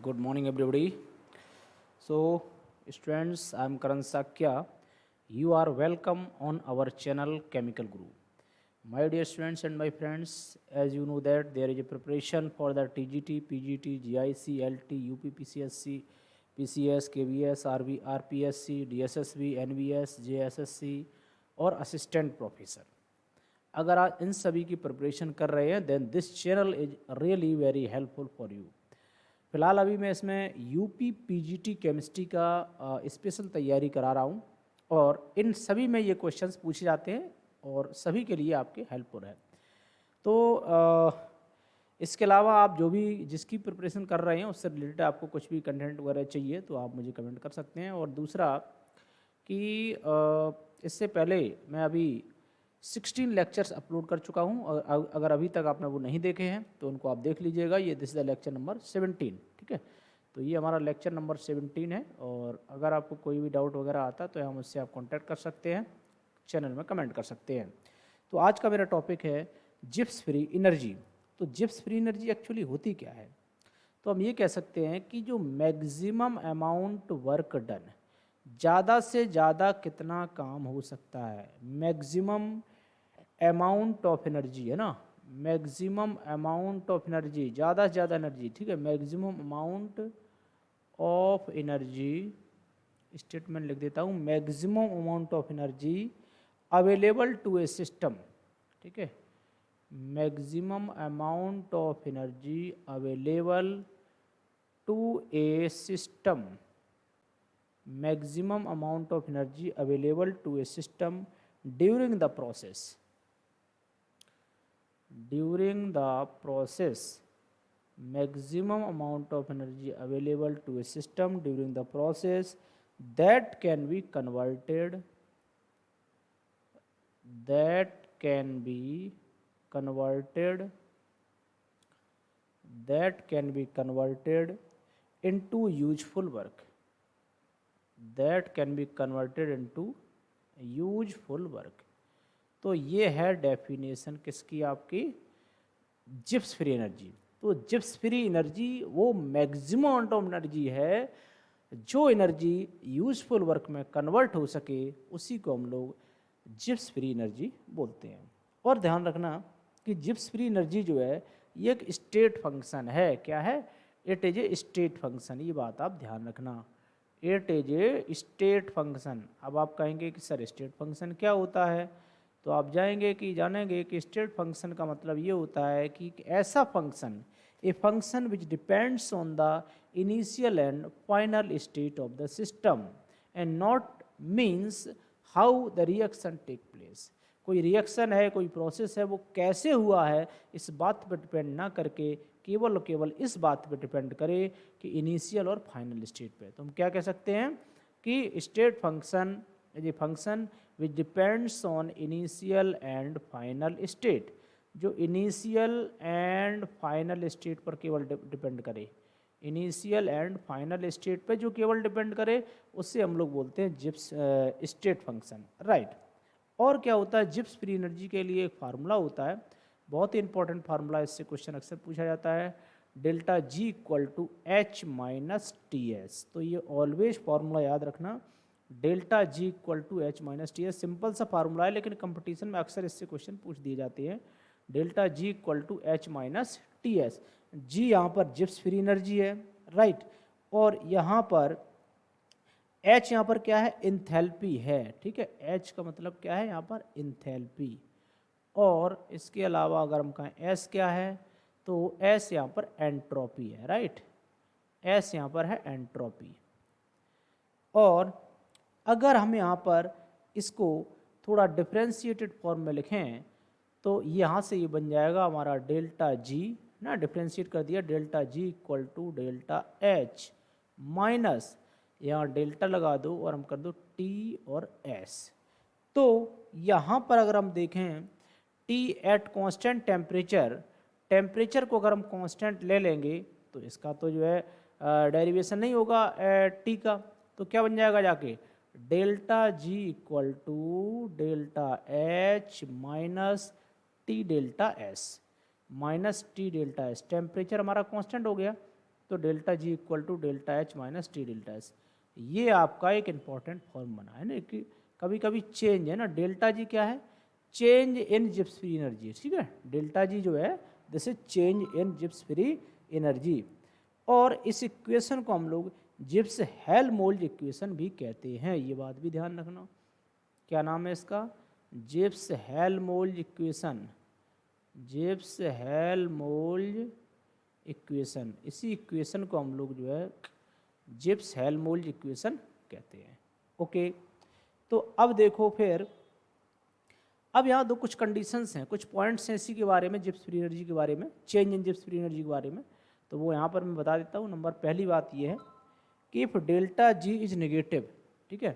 Good morning, everybody. So, students, I am Karan Sakya. You are welcome on our channel Chemical Guru. My dear students and my friends, as you know that there is a preparation for the TGT, PGT, GIC, LT, UPPCSC, PCS, KVS, RV, RPSC, DSSB, NVS, JSSC और assistant professor. अगर आप इन सभी की preparation कर रहे हैं then this channel is really very helpful for you. फ़िलहाल अभी मैं इसमें यूपी पीजीटी केमिस्ट्री का स्पेशल तैयारी करा रहा हूँ और इन सभी में ये क्वेश्चंस पूछे जाते हैं और सभी के लिए आपके हेल्पफुल है. तो इसके अलावा आप जो भी जिसकी प्रिपरेशन कर रहे हैं उससे रिलेटेड आपको कुछ भी कंटेंट वगैरह चाहिए तो आप मुझे कमेंट कर सकते हैं. और दूसरा कि इससे पहले मैं अभी 16 लेक्चर्स अपलोड कर चुका हूं और अगर अभी तक आपने वो नहीं देखे हैं तो उनको आप देख लीजिएगा. ये this is the lecture number 17. ठीक है, तो ये हमारा लेक्चर नंबर 17 है. और अगर आपको कोई भी डाउट वगैरह आता तो हम उससे आप कांटेक्ट कर सकते हैं, चैनल में कमेंट कर सकते हैं. तो आज का मेरा टॉपिक है जिप्स फ्री एनर्जी. तो जिप्स फ्री एनर्जी एक्चुअली होती क्या है? तो हम ये कह सकते हैं कि जो मैक्सिमम अमाउंट वर्क डन, ज़्यादा से ज़्यादा कितना काम हो सकता है, मैक्सिमम अमाउंट ऑफ एनर्जी है ना, मैक्सिमम अमाउंट ऑफ एनर्जी, ज़्यादा से ज़्यादा एनर्जी. ठीक है, maximum amount of energy, statement लिख देता हूँ, maximum amount of energy available to a system. ठीक है, maximum amount of energy available to a system, maximum amount of energy available to a system during the process, maximum amount of energy available to a system during the process that can be converted into useful work, तो ये है definition किसकी, आपकी zips free energy. तो zips free energy वो maximum amount of energy है जो energy useful work में कन्वर्ट हो सके, उसी को हम लोग जिप्स फ्री एनर्जी बोलते हैं. और ध्यान रखना कि जिप्स फ्री एनर्जी जो है ये एक स्टेट फंक्शन है. क्या है? It is a state function. ये बात आप ध्यान रखना, it is a state function. अब आप कहेंगे कि सर स्टेट फंक्शन क्या होता है, तो आप जानेंगे कि स्टेट फंक्शन का मतलब ये होता है कि ऐसा function, a function which depends on the initial and final state of the system and not means how the reaction take place. कोई रिएक्शन है, कोई प्रोसेस है, वो कैसे हुआ है इस बात पर डिपेंड ना करके केवल इस बात पे डिपेंड करे कि इनिशियल और फाइनल स्टेट पे. तो हम क्या कह सकते हैं कि state function is a function which depends on initial and final state. जो इनिशियल एंड फाइनल स्टेट पर केवल डिपेंड करे, इनिशियल एंड फाइनल स्टेट पे जो केवल डिपेंड करे, उससे हम लोग बोलते हैं जिप्स स्टेट फंक्शन. राइट. और क्या होता है, जिप्स फ्री एनर्जी के लिए एक फार्मूला होता है, बहुत ही इंपॉर्टेंट फार्मूला, इससे क्वेश्चन अक्सर पूछा जाता है, delta ji equal to H minus T S. तो ये ऑलवेज फार्मूला याद रखना, डेल्टा जी equal to H minus T एस. सिंपल सा फार्मूला है लेकिन कंपटीशन में अक्सर इससे क्वेश्चन पूछ दिए जाते हैं. Delta ji equal to H minus T S. G यहाँ पर जिप्स फ्री एनर्जी है, राइट. और यहाँ पर एच यहाँ पर क्या है, इंथैल्पी है. ठीक है, एच का मतलब क्या है यहाँ पर, इंथैल्पी. और इसके अलावा अगर हम कहें एस क्या है, तो एस यहाँ पर एंट्रोपी है, राइट. एस यहाँ पर है एंट्रोपी. और अगर हम यहाँ पर इसको थोड़ा डिफ्रेंशिएटेड फॉर्म में लिखें तो यहाँ से ये बन जाएगा हमारा डेल्टा जी ना, डिफ्रेंशिएट कर दिया, delta ji equal to delta H minus, यहाँ डेल्टा लगा दो और हम कर दो टी और एस. तो यहाँ पर अगर हम देखें टी एट कांस्टेंट टेम्परेचर को अगर हम कांस्टेंट ले लेंगे तो इसका तो जो है डेरिवेशन नहीं होगा टी का. तो क्या बन जाएगा जाके, delta ji equal to delta H minus T delta S. Temperature हमारा कांस्टेंट हो गया तो delta ji equal to delta H minus T delta S. ये आपका एक इम्पॉर्टेंट फॉर्म बना है ना कि कभी कभी चेंज है ना, डेल्टा जी क्या है, change in Gibbs free energy, ठीक है। डेल्टा जी जो है this is change in Gibbs free energy. और इस इक्वेशन को हम लोग जिप्स हेल्महोल्ट्ज इक्वेशन भी कहते हैं, ये बात भी ध्यान रखना। क्या नाम है इसका, Gibbs Helmholtz equation, Gibbs Helmholtz equation. इसी इक्वेशन को हम लोग जो है जिप्स हेल्महोल्ट्ज इक्वेशन कहते हैं। ओके, तो अब देखो फिर, अब यहाँ दो कुछ कंडीशंस हैं, कुछ पॉइंट्स हैं इसी के बारे में, जिप्स फ्री एनर्जी के बारे में, change in Gibbs free energy के बारे में। तो वो यहाँ पर मैं बता देता हूँ। नंबर पहली बात ये है कि if delta G is negative, ठीक है,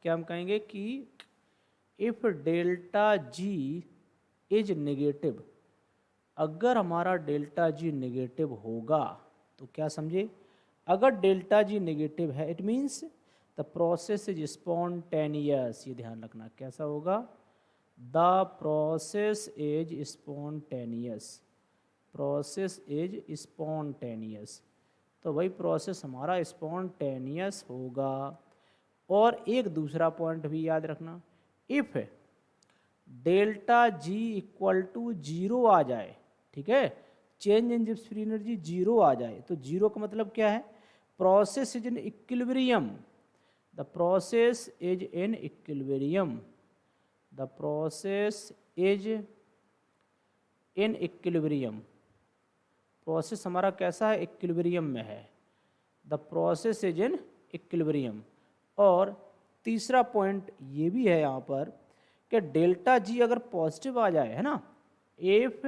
क्या हम कहेंगे कि if delta G is negative, अगर हमारा डेल्टा जी नेगेटिव होगा तो क्या समझे, अगर डेल्टा जी नेगेटिव है it means the process is spontaneous. ये ध्यान रखना, कैसा होगा, the process is spontaneous, process is spontaneous. तो भाई प्रोसेस हमारा स्पॉन्टेनियस होगा। और एक दूसरा पॉइंट भी याद रखना, if delta ji equal to zero आ जाए, ठीक है, change in Gibbs free energy zero आ जाए, तो जीरो का मतलब क्या है, process is in equilibrium, the process is in equilibrium, the process is in equilibrium, process हमारा कैसा है, इक्विलिब्रियम में है, the process is in equilibrium. और तीसरा पॉइंट ये भी है यहाँ पर कि डेल्टा जी अगर पॉजिटिव आ जाए, है ना, if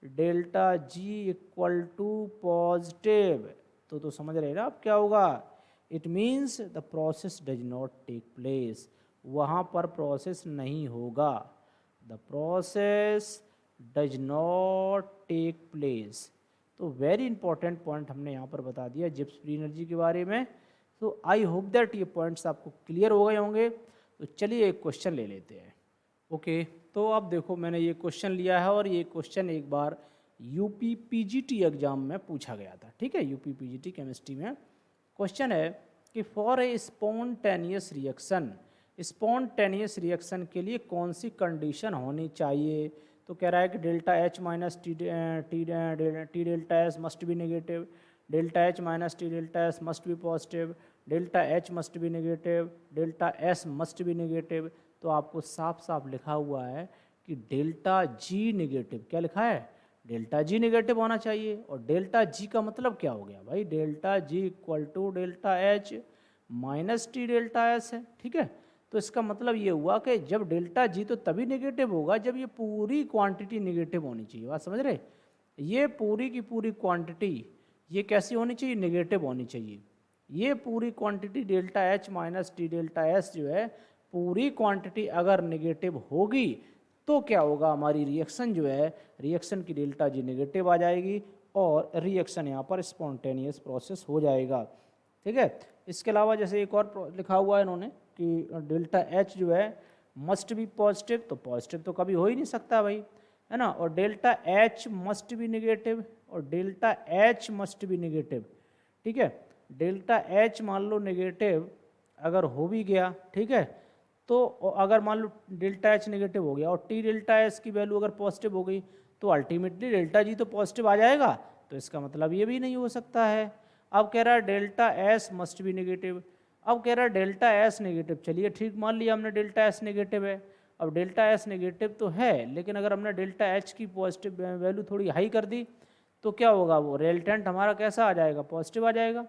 delta ji equal to positive, तो समझ रहे हैं ना आप क्या होगा, it means the process does not take place, वहाँ पर प्रोसेस नहीं होगा, the process does not take place. तो वेरी इंपॉर्टेंट पॉइंट हमने यहाँ पर बता दिया जिप्स फ्री एनर्जी के बारे में। तो आई होप दैट ये पॉइंट्स आपको क्लियर हो गए होंगे। तो चलिए एक क्वेश्चन ले लेते हैं। ओके, तो अब देखो मैंने ये क्वेश्चन लिया है और ये क्वेश्चन एक बार यूपी पीजीटी एग्जाम में पूछा गया था, ठीक है, यूपी पीजीटी केमिस्ट्री में क्वेश्चन है कि for a spontaneous reaction, spontaneous reaction के लिए कौन सी कंडीशन होनी चाहिए। तो कह रहा है कि delta H minus T delta S must be negative, delta H minus T delta S must be positive, delta H must be negative, delta S must be negative. तो आपको साफ साफ लिखा हुआ है कि डेल्टा जी नेगेटिव, क्या लिखा है, डेल्टा जी नेगेटिव होना चाहिए। और डेल्टा जी का मतलब क्या हो गया भाई, delta ji equal to delta H minus T delta S है, ठीक है। तो इसका मतलब ये हुआ कि जब डेल्टा जी तो तभी नेगेटिव होगा जब ये पूरी क्वांटिटी नेगेटिव होनी चाहिए, बात समझ रहे, ये पूरी की पूरी क्वांटिटी ये कैसी होनी चाहिए, नेगेटिव होनी चाहिए। ये पूरी quantity delta H minus T delta S जो है पूरी क्वांटिटी अगर नेगेटिव होगी तो क्या होगा, हमारी रिएक्शन जो है, रिएक्शन की डेल्टा जी नेगेटिव आ जाएगी और रिएक्शन यहाँ पर स्पॉन्टेनियस प्रोसेस हो जाएगा, ठीक है। इसके अलावा जैसे एक और लिखा हुआ है इन्होंने कि डेल्टा एच जो है मस्ट बी पॉजिटिव, तो पॉजिटिव तो कभी हो ही नहीं सकता भाई, है ना। और delta H must be negative, और delta H must be negative, ठीक है। डेल्टा एच मान लो नेगेटिव अगर हो भी गया, ठीक है, तो अगर मान लो डेल्टा एच नेगेटिव हो गया और टी डेल्टा एस की वैल्यू अगर पॉजिटिव हो गई तो अल्टीमेटली डेल्टा जी तो पॉजिटिव आ जाएगा, तो इसका मतलब ये भी नहीं हो सकता है। अब कह रहा है delta S must be negative, अब कह रहा है डेल्टा एस नेगेटिव, चलिए ठीक मान लिया हमने डेल्टा एस नेगेटिव है। अब डेल्टा एस नेगेटिव तो है, लेकिन अगर हमने डेल्टा एच की पॉजिटिव वैल्यू थोड़ी हाई कर दी तो क्या होगा, वो रिजल्टेंट हमारा कैसा आ जाएगा, पॉजिटिव आ जाएगा।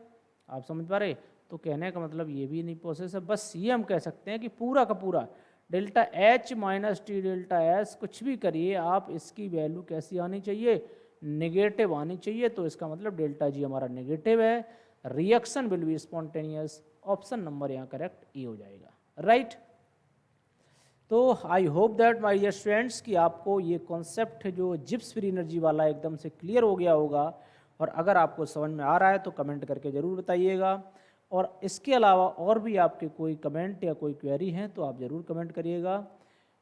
आप समझ पा रहे, तो कहने का मतलब ये भी नहीं प्रोसेस है। बस ये हम कह सकते हैं कि पूरा का पूरा delta H minus T delta S कुछ भी करिए आप, इसकी वैल्यू कैसी आनी चाहिए, नेगेटिव आनी चाहिए। तो इसका मतलब डेल्टा जी हमारा नेगेटिव है, reaction will be spontaneous. Option number यहाँ करेक्ट ए हो जाएगा, राइट। तो I hope that my dear students कि आपको ये कॉन्सेप्ट जो जिप्स फ्री एनर्जी वाला एकदम से क्लियर हो गया होगा। और अगर आपको समझ में आ रहा है तो कमेंट करके ज़रूर बताइएगा। और इसके अलावा और भी आपके कोई कमेंट या कोई क्वेरी हैं तो आप ज़रूर कमेंट करिएगा।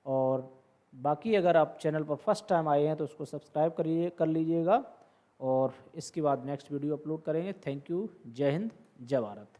और बाकी अगर आप चैनल पर फर्स्ट टाइम आए हैं तो उसको सब्सक्राइब कर लीजिएगा और इसके बाद नेक्स्ट वीडियो अपलोड करेंगे। Thank you. जय हिंद, जय भारत।